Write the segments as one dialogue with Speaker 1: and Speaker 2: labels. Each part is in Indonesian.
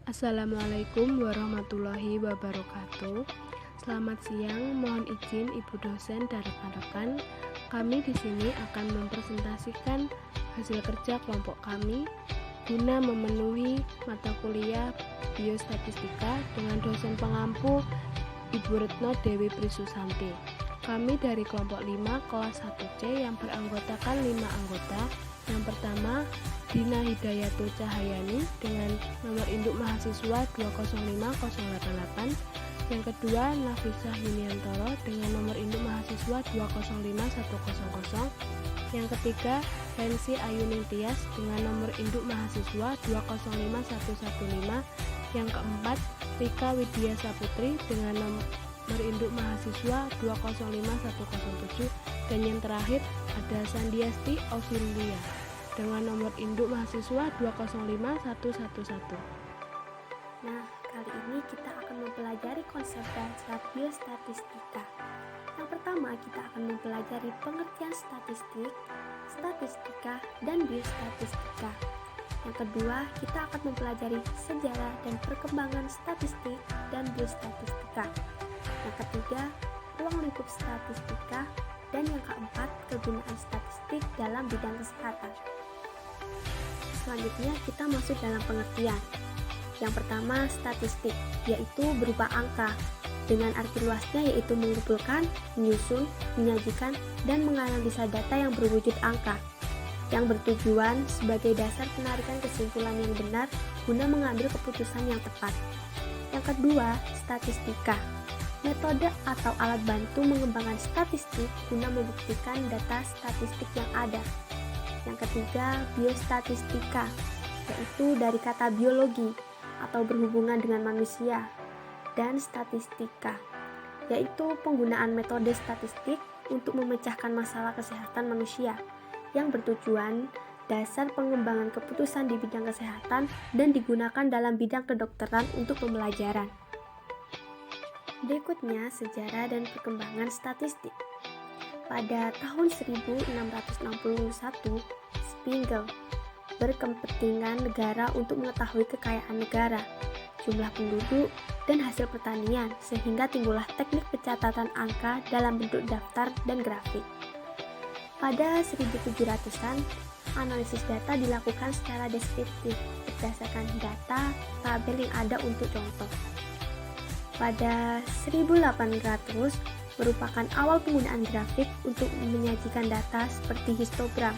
Speaker 1: Assalamualaikum warahmatullahi wabarakatuh. Selamat siang, mohon izin Ibu dosen dan rekan-rekan. Kami di sini akan mempresentasikan hasil kerja kelompok kami guna memenuhi mata kuliah Biostatistika dengan dosen pengampu Ibu Retno Dewi Prisusanti. Kami dari kelompok 5 kelas 1C yang beranggotakan 5 anggota. Yang pertama, Dina Hidayatul Cahayani dengan nomor induk mahasiswa 205088. Yang kedua, Nafisah Yuniantoro dengan nomor induk mahasiswa 205100. Yang ketiga, Hensi Ayuning Tias dengan nomor induk mahasiswa 205115. Yang keempat, Rika Widya Saputri dengan nomor induk mahasiswa 205107. Dan yang terakhir ada Sandiasti Ovilia dengan nomor induk mahasiswa 205111.
Speaker 2: Nah, kali ini kita akan mempelajari konsep dasar biostatistika. Yang pertama, kita akan mempelajari pengertian statistik, statistika, dan biostatistika. Yang kedua, kita akan mempelajari sejarah dan perkembangan statistik dan biostatistika. Yang ketiga, ruang lingkup statistika. Dan yang keempat, kegunaan statistik dalam bidang kesehatan. Selanjutnya kita masuk dalam pengertian. Yang pertama, statistik, yaitu berupa angka dengan arti luasnya yaitu mengumpulkan, menyusun, menyajikan, dan menganalisa data yang berwujud angka yang bertujuan sebagai dasar penarikan kesimpulan yang benar guna mengambil keputusan yang tepat. Yang kedua, statistika, metode atau alat bantu mengembangkan statistik guna membuktikan data statistik yang ada. Yang ketiga, biostatistika, yaitu dari kata biologi atau berhubungan dengan manusia, dan statistika, yaitu penggunaan metode statistik untuk memecahkan masalah kesehatan manusia yang bertujuan dasar pengembangan keputusan di bidang kesehatan dan digunakan dalam bidang kedokteran untuk pembelajaran. Berikutnya, sejarah dan perkembangan statistik. Pada tahun 1661, Spengel berkepentingan negara untuk mengetahui kekayaan negara, jumlah penduduk, dan hasil pertanian, sehingga timbullah teknik pencatatan angka dalam bentuk daftar dan grafik. Pada 1700-an, analisis data dilakukan secara deskriptif berdasarkan data tabel yang ada untuk contoh. Pada 1800 merupakan awal penggunaan grafik untuk menyajikan data seperti histogram.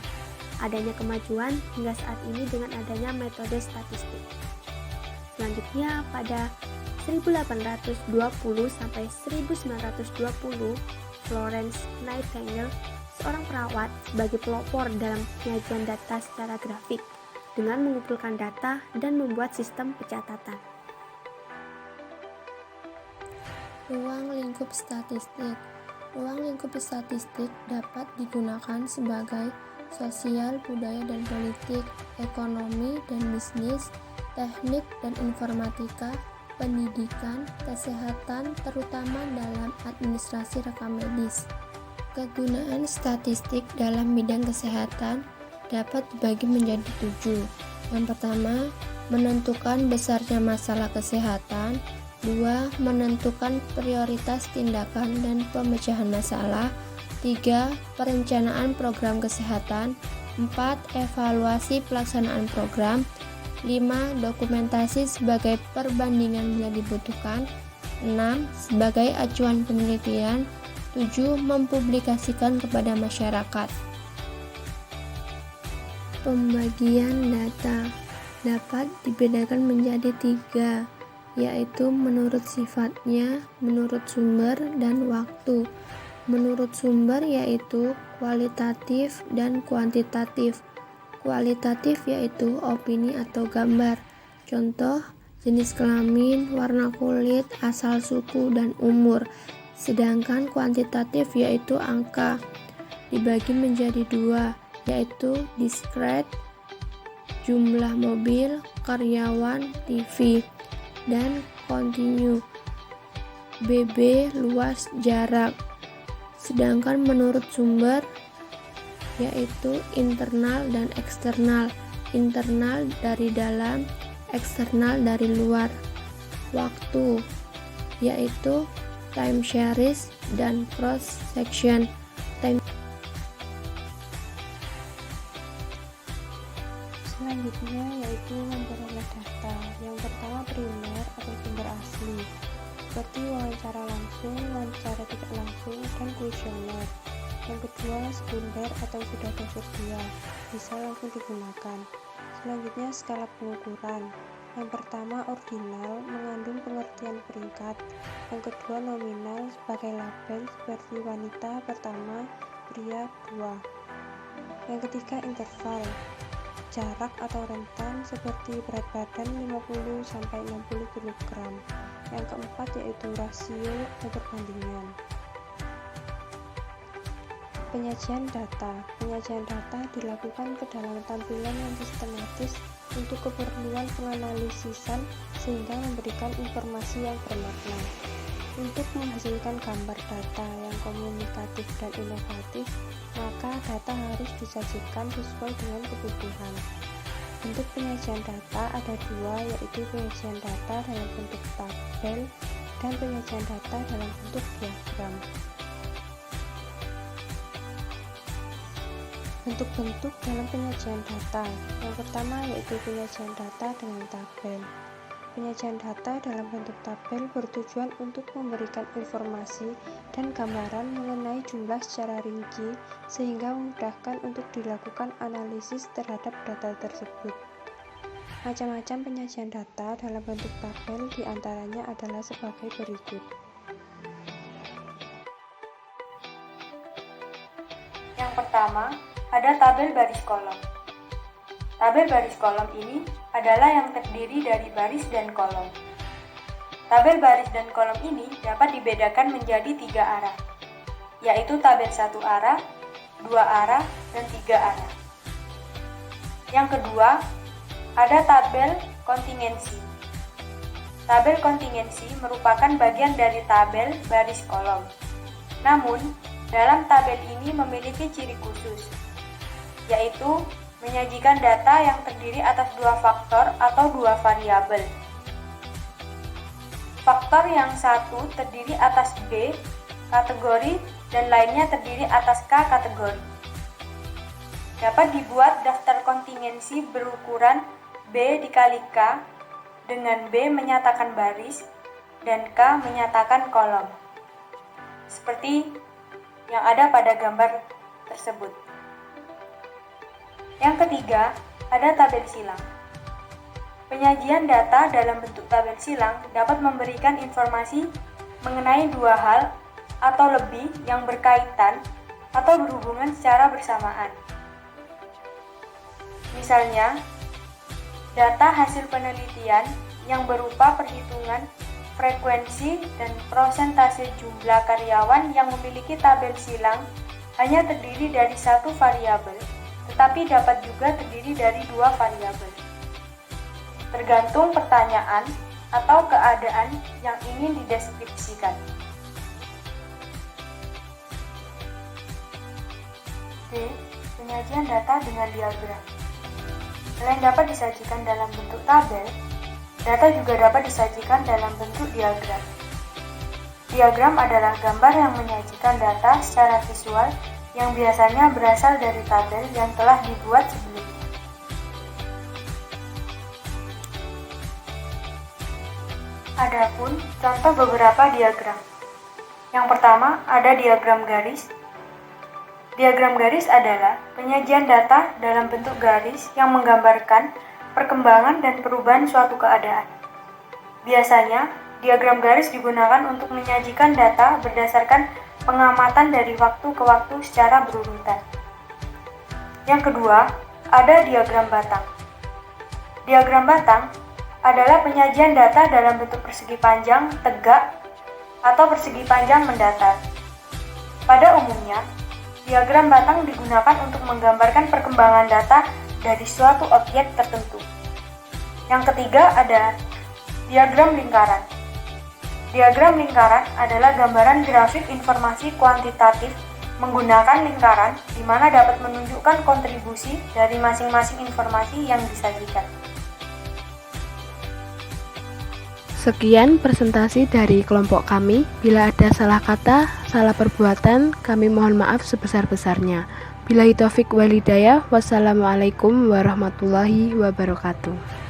Speaker 2: Adanya kemajuan hingga saat ini dengan adanya metode statistik. Selanjutnya pada 1820 sampai 1920, Florence Nightingale, seorang perawat, sebagai pelopor dalam penyajian data secara grafik dengan mengumpulkan data dan membuat sistem pencatatan.
Speaker 3: Ruang lingkup statistik. Ruang lingkup statistik dapat digunakan sebagai sosial, budaya dan politik, ekonomi dan bisnis, teknik dan informatika, pendidikan, kesehatan, terutama dalam administrasi rekam medis. Kegunaan statistik dalam bidang kesehatan dapat dibagi menjadi 7. Yang pertama, menentukan besarnya masalah kesehatan. 2. Menentukan prioritas tindakan dan pemecahan masalah. 3. Perencanaan program kesehatan. 4. Evaluasi pelaksanaan program. 5. Dokumentasi sebagai perbandingan bila dibutuhkan. 6. Sebagai acuan penelitian. 7. Mempublikasikan kepada masyarakat. Pembagian data dapat dibedakan menjadi 3, yaitu menurut sifatnya, menurut sumber, dan waktu. Menurut sumber yaitu kualitatif dan kuantitatif. Kualitatif yaitu opini atau gambar, contoh jenis kelamin, warna kulit, asal suku, dan umur. Sedangkan kuantitatif yaitu angka, dibagi menjadi 2, yaitu discrete, jumlah mobil, karyawan, TV, dan continue, BB, luas, jarak. Sedangkan menurut sumber yaitu internal dan eksternal. Internal dari dalam, eksternal dari luar. Waktu, yaitu time series dan cross section.
Speaker 4: Selanjutnya yaitu memperoleh data. Yang pertama primer atau sumber asli, seperti wawancara langsung, wawancara tidak langsung, dan kuesioner. Yang kedua sekunder atau sudah tersedia, bisa langsung digunakan. Selanjutnya skala pengukuran. Yang pertama ordinal, mengandung pengertian peringkat. Yang kedua nominal, sebagai label seperti wanita pertama, pria 2. Yang ketiga interval, jarak atau rentan seperti berat badan 50-60 kg. Yang keempat yaitu rasio atau perbandingan. Penyajian data. Penyajian data dilakukan ke dalam tampilan yang sistematis untuk keperluan penganalisisan sehingga memberikan informasi yang bermakna. Untuk menghasilkan gambar data yang komunikatif dan inovatif, maka data harus disajikan sesuai dengan kebutuhan. Bentuk penyajian data ada dua, yaitu penyajian data dalam bentuk tabel dan penyajian data dalam bentuk diagram. Bentuk-bentuk dalam penyajian data. Yang pertama yaitu penyajian data dengan tabel. Penyajian data dalam bentuk tabel bertujuan untuk memberikan informasi dan gambaran mengenai jumlah secara rinci sehingga memudahkan untuk dilakukan analisis terhadap data tersebut. Macam-macam penyajian data dalam bentuk tabel diantaranya adalah sebagai berikut. Yang pertama, ada tabel baris kolom. Tabel baris kolom ini adalah yang terdiri dari baris dan kolom. Tabel baris dan kolom ini dapat dibedakan menjadi 3 arah, yaitu tabel 1 arah, 2 arah, dan 3 arah. Yang kedua, ada tabel kontingensi. Tabel kontingensi merupakan bagian dari tabel baris kolom. Namun, dalam tabel ini memiliki ciri khusus, yaitu menyajikan data yang terdiri atas 2 faktor atau 2 variabel. Faktor yang satu terdiri atas B kategori dan lainnya terdiri atas K kategori. Dapat dibuat daftar kontingensi berukuran B dikali K, dengan B menyatakan baris dan K menyatakan kolom, seperti yang ada pada gambar tersebut. Yang ketiga, ada tabel silang. Penyajian data dalam bentuk tabel silang dapat memberikan informasi mengenai 2 hal atau lebih yang berkaitan atau berhubungan secara bersamaan. Misalnya, data hasil penelitian yang berupa perhitungan frekuensi dan persentase jumlah karyawan yang memiliki tabel silang hanya terdiri dari 1 variabel, tetapi dapat juga terdiri dari 2 variabel. Tergantung pertanyaan atau keadaan yang ingin dideskripsikan. D. Penyajian data dengan diagram. Selain dapat disajikan dalam bentuk tabel, data juga dapat disajikan dalam bentuk diagram. Diagram adalah gambar yang menyajikan data secara visual yang biasanya berasal dari tabel yang telah dibuat sebelumnya. Adapun contoh beberapa diagram. Yang pertama, ada diagram garis. Diagram garis adalah penyajian data dalam bentuk garis yang menggambarkan perkembangan dan perubahan suatu keadaan. Biasanya, diagram garis digunakan untuk menyajikan data berdasarkan pengamatan dari waktu ke waktu secara berurutan. Yang kedua, ada diagram batang. Diagram batang adalah penyajian data dalam bentuk persegi panjang tegak atau persegi panjang mendatar. Pada umumnya, diagram batang digunakan untuk menggambarkan perkembangan data dari suatu objek tertentu. Yang ketiga ada diagram lingkaran. Diagram lingkaran adalah gambaran grafik informasi kuantitatif menggunakan lingkaran di mana dapat menunjukkan kontribusi dari masing-masing informasi yang disajikan.
Speaker 1: Sekian presentasi dari kelompok kami. Bila ada salah kata, salah perbuatan, kami mohon maaf sebesar-besarnya. Billahi taufik wal hidayah. Wassalamualaikum warahmatullahi wabarakatuh.